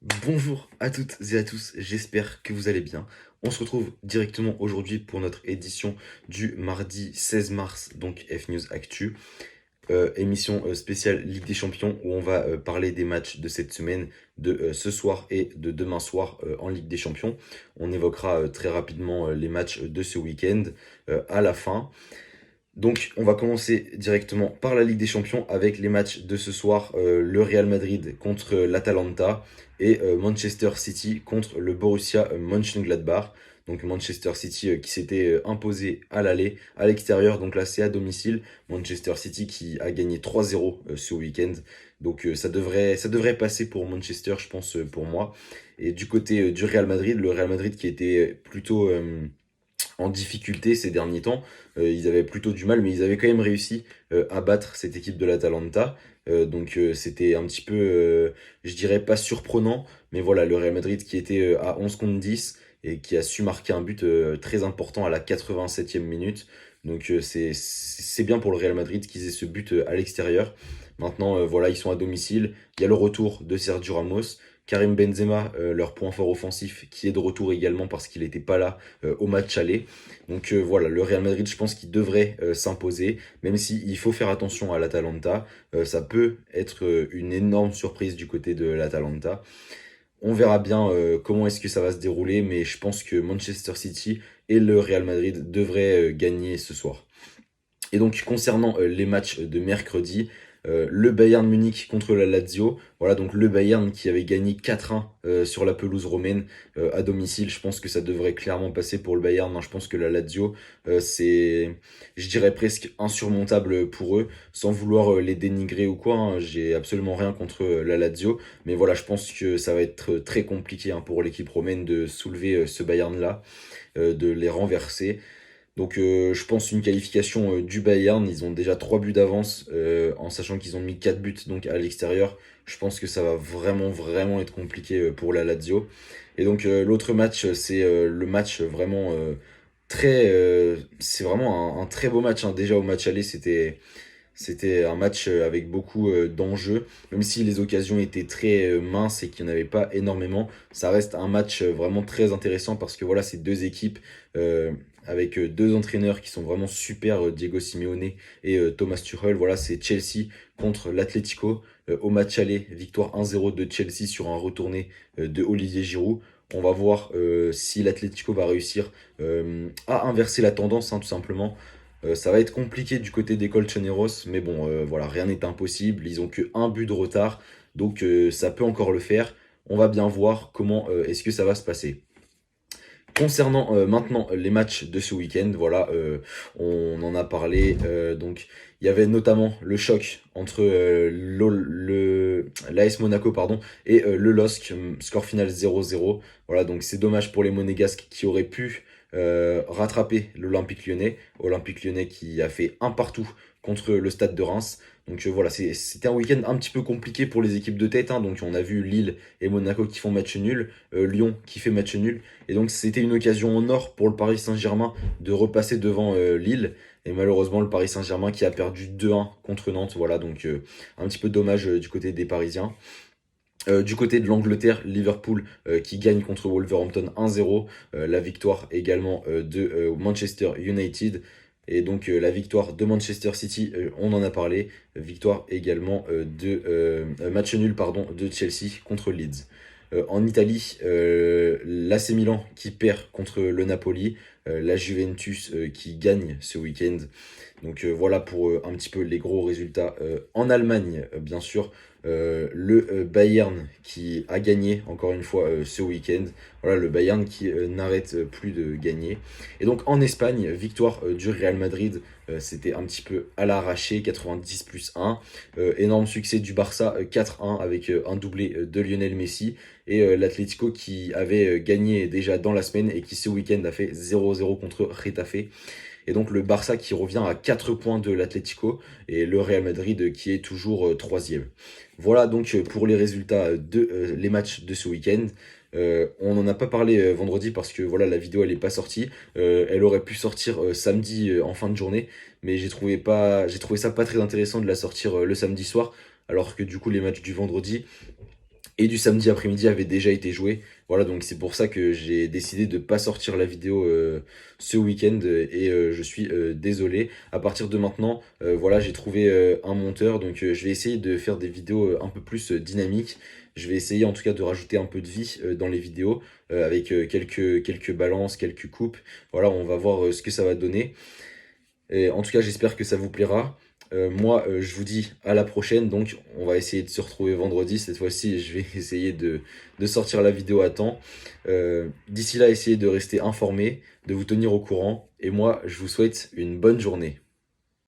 Bonjour à toutes et à tous, j'espère que vous allez bien. On se retrouve directement aujourd'hui pour notre édition du mardi 16 mars, donc F-News Actu, émission spéciale Ligue des Champions où on va parler des matchs de cette semaine, de ce soir et de demain soir en Ligue des Champions. On évoquera très rapidement les matchs de ce week-end à la fin. Donc, on va commencer directement par la Ligue des Champions avec les matchs de ce soir. Le Real Madrid contre l'Atalanta et Manchester City contre le Borussia Mönchengladbach. Donc Manchester City qui s'était imposé à l'aller, à l'extérieur. Donc là, c'est à domicile. Manchester City qui a gagné 3-0 ce week-end. Donc ça devrait passer pour Manchester, je pense, pour moi. Et du côté du Real Madrid, le Real Madrid qui était plutôt en difficulté ces derniers temps. Ils avaient plutôt du mal, mais ils avaient quand même réussi à battre cette équipe de l'Atalanta. Donc c'était un petit peu, je dirais pas surprenant, mais voilà, le Real Madrid qui était à 11 contre 10 et qui a su marquer un but très important à la 87e minute. Donc c'est bien pour le Real Madrid qu'ils aient ce but à l'extérieur. Maintenant, voilà, ils sont à domicile. Il y a le retour de Sergio Ramos. Karim Benzema, leur point fort offensif, qui est de retour également parce qu'il n'était pas là au match aller. Donc voilà, le Real Madrid, je pense qu'il devrait s'imposer, même s'il faut faire attention à l'Atalanta. Ça peut être une énorme surprise du côté de l'Atalanta. On verra bien comment est-ce que ça va se dérouler, mais je pense que Manchester City et le Real Madrid devraient gagner ce soir. Et donc concernant les matchs de mercredi, le Bayern Munich contre la Lazio. Voilà, donc le Bayern qui avait gagné 4-1 sur la pelouse romaine à domicile. Je pense que ça devrait clairement passer pour le Bayern, hein. Je pense que la Lazio, c'est, je dirais, presque insurmontable pour eux, sans vouloir les dénigrer ou quoi, hein. J'ai absolument rien contre la Lazio, mais voilà, je pense que ça va être très compliqué, hein, pour l'équipe romaine de soulever ce Bayern-là, de les renverser. Donc je pense une qualification du Bayern. Ils ont déjà 3 buts d'avance en sachant qu'ils ont mis 4 buts donc à l'extérieur. Je pense que ça va vraiment être compliqué pour la Lazio. Et donc l'autre match, c'est le match vraiment c'est vraiment un très beau match, hein. Déjà au match aller, c'était un match avec beaucoup d'enjeux, même si les occasions étaient très minces et qu'il n'y en avait pas énormément. Ça reste un match vraiment très intéressant parce que voilà, c'est deux équipes avec deux entraîneurs qui sont vraiment super, Diego Simeone et Thomas Tuchel. Voilà, c'est Chelsea contre l'Atlético. Au match aller, victoire 1-0 de Chelsea sur un retourné de Olivier Giroud. On va voir si l'Atlético va réussir à inverser la tendance, hein, tout simplement. Ça va être compliqué du côté des Colchoneros, mais bon, voilà, rien n'est impossible. Ils ont que un but de retard, donc ça peut encore le faire. On va bien voir comment est-ce que ça va se passer. Concernant maintenant les matchs de ce week-end, voilà, on en a parlé. Donc, il y avait notamment le choc entre l'AS Monaco pardon, et le LOSC, score final 0-0. Voilà, donc c'est dommage pour les Monégasques qui auraient pu rattraper l'Olympique Lyonnais. Olympique Lyonnais qui a fait un partout contre le Stade de Reims. Donc voilà, c'était un week-end un petit peu compliqué pour les équipes de tête, hein. Donc on a vu Lille et Monaco qui font match nul, Lyon qui fait match nul. Et donc c'était une occasion en or pour le Paris Saint-Germain de repasser devant Lille. Et malheureusement le Paris Saint-Germain qui a perdu 2-1 contre Nantes. Voilà, donc un petit peu dommage du côté des Parisiens. Du côté de l'Angleterre, Liverpool qui gagne contre Wolverhampton 1-0. La victoire également de Manchester United. Et donc la victoire de Manchester City, on en a parlé. Victoire également de match nul pardon, de Chelsea contre Leeds. En Italie, l'AC Milan qui perd contre le Napoli. La Juventus qui gagne ce week-end. Donc voilà pour un petit peu les gros résultats. En Allemagne, bien sûr, le Bayern qui a gagné encore une fois ce week-end. Voilà, le Bayern qui n'arrête plus de gagner. Et donc en Espagne, victoire du Real Madrid, c'était un petit peu à l'arraché, 90 plus 1. Énorme succès du Barça, 4-1 avec un doublé de Lionel Messi. Et l'Atlético qui avait gagné déjà dans la semaine et qui ce week-end a fait 0-0 contre Getafe. Et donc le Barça qui revient à 4 points de l'Atlético et le Real Madrid qui est toujours troisième. Voilà donc pour les résultats de les matchs de ce week-end. On n'en a pas parlé vendredi parce que voilà, la vidéo elle est pas sortie. Elle aurait pu sortir samedi en fin de journée, mais j'ai trouvé ça pas très intéressant de la sortir le samedi soir, alors que du coup les matchs du vendredi, et du samedi après-midi avait déjà été joué. Voilà, donc c'est pour ça que j'ai décidé de pas sortir la vidéo ce week-end et je suis désolé. À partir de maintenant, voilà, j'ai trouvé un monteur, donc je vais essayer de faire des vidéos un peu plus dynamiques. Je vais essayer en tout cas de rajouter un peu de vie dans les vidéos avec quelques balances, quelques coupes. Voilà, on va voir ce que ça va donner. Et en tout cas, j'espère que ça vous plaira. Moi, je vous dis à la prochaine. Donc, on va essayer de se retrouver vendredi. Cette fois-ci, je vais essayer de sortir la vidéo à temps. D'ici là, essayez de rester informé, de vous tenir au courant. Et moi, je vous souhaite une bonne journée.